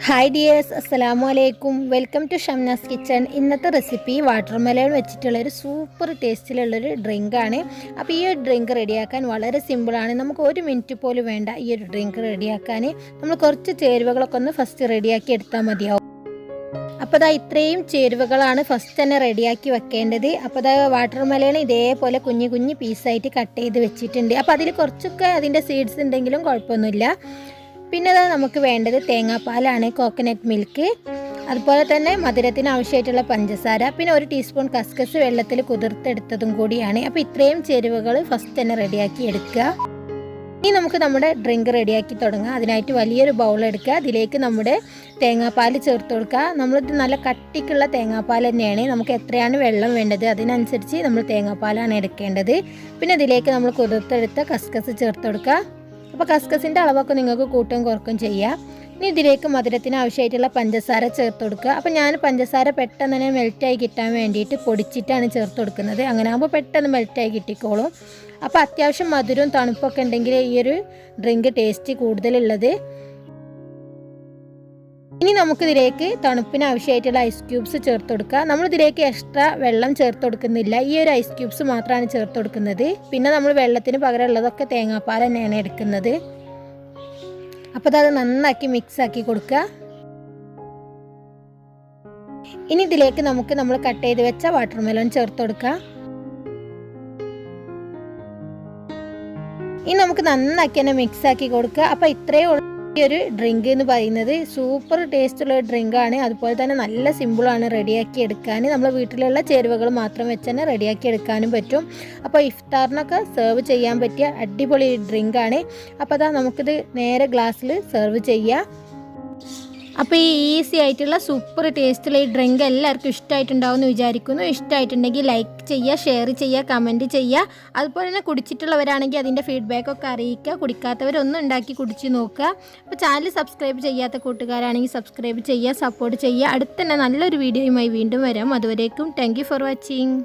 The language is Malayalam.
ഹായ് ഡിയേഴ്സ്, അസ്സലാമു അലൈക്കും. Welcome to Shamna's kitchen. ഇന്നത്തെ റെസിപ്പി വാട്ടർമെലൺ വെച്ചിട്ടുള്ളൊരു സൂപ്പർ ടേസ്റ്റിലുള്ളൊരു ഡ്രിങ്കാണ്. അപ്പോൾ ഈ ഒരു ഡ്രിങ്ക് റെഡിയാക്കാൻ വളരെ സിമ്പിളാണ്. നമുക്ക് 1 മിനിറ്റ് പോലും വേണ്ട ഈ ഒരു ഡ്രിങ്ക് റെഡിയാക്കാൻ. നമ്മൾ കുറച്ച് ചേരുവകളൊക്കെ ഒന്ന് ഫസ്റ്റ് റെഡിയാക്കി എടുത്താൽ മതിയാവും. അപ്പോൾ അതാ ഇത്രയും ചേരുവകളാണ് ഫസ്റ്റ് തന്നെ റെഡിയാക്കി വെക്കേണ്ടത്. അപ്പോൾ അതാ വാട്ടർമെലൺ ഇതേപോലെ കുഞ്ഞു കുഞ്ഞു പീസായിട്ട് കട്ട് ചെയ്ത് വെച്ചിട്ടുണ്ട്. അപ്പോൾ അതിൽ കുറച്ചൊക്കെ അതിൻ്റെ സീഡ്സ് ഉണ്ടെങ്കിലും കുഴപ്പമൊന്നുമില്ല. പിന്നെ നമുക്ക് വേണ്ടത് തേങ്ങാപ്പാലാണ്, കോക്കനട്ട് മിൽക്ക്, അതുപോലെ തന്നെ മധുരത്തിന് ആവശ്യമായിട്ടുള്ള പഞ്ചസാര, പിന്നെ 1 ടീസ്പൂൺ കസ്കസ് വെള്ളത്തിൽ കുതിർത്തെടുത്തതും കൂടിയാണ്. അപ്പോൾ ഇത്രയും ചേരുവകൾ ഫസ്റ്റ് തന്നെ റെഡിയാക്കി എടുക്കുക. ഇനി നമുക്ക് നമ്മുടെ ഡ്രിങ്ക് റെഡിയാക്കി തുടങ്ങാം. അതിനായിട്ട് വലിയൊരു ബൗൾ എടുക്കുക. അതിലേക്ക് നമ്മുടെ തേങ്ങാപ്പാൽ ചേർത്ത് കൊടുക്കുക. നമ്മളിത് നല്ല കട്ടിക്കുള്ള തേങ്ങാപ്പാൽ തന്നെയാണ്. നമുക്ക് എത്രയാണ് വെള്ളം വേണ്ടത് അതിനനുസരിച്ച് നമ്മൾ തേങ്ങാപ്പാലാണ് എടുക്കേണ്ടത്. പിന്നെ ഇതിലേക്ക് നമ്മൾ കുതിർത്തെടുത്ത കസ്കസ് ചേർത്ത് കൊടുക്കുക. അപ്പോൾ കസ്കസിൻ്റെ അളവൊക്കെ നിങ്ങൾക്ക് കൂട്ടുകയും കുറക്കുകയും ചെയ്യാം. ഇനി ഇതിലേക്ക് മധുരത്തിന് ആവശ്യമായിട്ടുള്ള പഞ്ചസാര ചേർത്ത് കൊടുക്കുക. അപ്പോൾ ഞാൻ പഞ്ചസാര പെട്ടെന്ന് തന്നെ മെൽറ്റായി കിട്ടാൻ വേണ്ടിയിട്ട് പൊടിച്ചിട്ടാണ് ചേർത്ത് കൊടുക്കുന്നത്. അങ്ങനെ ആകുമ്പോൾ പെട്ടെന്ന് മെൽറ്റായി കിട്ടിക്കോളും. അപ്പോൾ അത്യാവശ്യം മധുരവും തണുപ്പൊക്കെ ഉണ്ടെങ്കിൽ ഈ ഒരു ഡ്രിങ്ക് ടേസ്റ്റ് കൂടുതലുള്ളത്. ഇനി നമുക്കിതിലേക്ക് തണുപ്പിന് ആവശ്യമായിട്ടുള്ള ഐസ് ക്യൂബ്സ് ചേർത്ത് കൊടുക്കുക. നമ്മളിതിലേക്ക് എക്സ്ട്രാ വെള്ളം ചേർത്ത് കൊടുക്കുന്നില്ല, ഈ ഒരു ഐസ് ക്യൂബ്സ് മാത്രമാണ് ചേർത്ത് കൊടുക്കുന്നത്. പിന്നെ നമ്മൾ വെള്ളത്തിന് പകരം ഉള്ളതൊക്കെ തേങ്ങാപ്പാൽ തന്നെയാണ് എടുക്കുന്നത്. അപ്പോൾ അത് നന്നാക്കി മിക്സ് ആക്കി കൊടുക്കുക. ഇനി ഇതിലേക്ക് നമ്മൾ കട്ട് ചെയ്ത് വെച്ച വാട്ടർമെലൺ ചേർത്ത് കൊടുക്കുക. ഇനി നമുക്ക് നന്നാക്കി തന്നെ മിക്സ് ആക്കി കൊടുക്കുക. അപ്പോൾ ഇത്രയേ ഉള്ളൂ ഈ ഒരു ഡ്രിങ്ക് എന്ന് പറയുന്നത്. സൂപ്പർ ടേസ്റ്റുള്ള ഒരു ഡ്രിങ്കാണ്. അതുപോലെ തന്നെ നല്ല സിമ്പിളാണ് റെഡിയാക്കി എടുക്കാൻ. നമ്മൾ വീട്ടിലുള്ള ചേരുവകൾ മാത്രം വെച്ച് തന്നെ റെഡിയാക്കി എടുക്കാനും പറ്റും. അപ്പോൾ ഇഫ്താറിനൊക്കെ സെർവ് ചെയ്യാൻ പറ്റിയ അടിപൊളി ഡ്രിങ്കാണ്. അപ്പോൾ അതാ നമുക്കിത് നേരെ ഗ്ലാസ്സിൽ സെർവ് ചെയ്യാം. അപ്പോൾ ഈ ഈസി ആയിട്ടുള്ള സൂപ്പർ ടേസ്റ്റുള്ള ഈ ഡ്രിങ്ക് എല്ലാവർക്കും ഇഷ്ടമായിട്ടുണ്ടാവും എന്ന് വിചാരിക്കുന്നു. ഇഷ്ടമായിട്ടുണ്ടെങ്കിൽ ലൈക്ക് ചെയ്യുക, ഷെയർ ചെയ്യുക, കമൻറ്റ് ചെയ്യുക. അതുപോലെ തന്നെ കുടിച്ചിട്ടുള്ളവരാണെങ്കിൽ അതിൻ്റെ ഫീഡ്ബാക്കൊക്കെ അറിയിക്കുക. കുടിക്കാത്തവരൊന്നും ഉണ്ടാക്കി കുടിച്ച് നോക്കുക. അപ്പോൾ ചാനൽ സബ്സ്ക്രൈബ് ചെയ്യാത്ത കൂട്ടുകാരാണെങ്കിൽ സബ്സ്ക്രൈബ് ചെയ്യുക, സപ്പോർട്ട് ചെയ്യുക. അടുത്ത് തന്നെ നല്ലൊരു വീഡിയോയുമായി വീണ്ടും വരാം. അതുവരേക്കും താങ്ക് യു ഫോർ വാച്ചിങ്.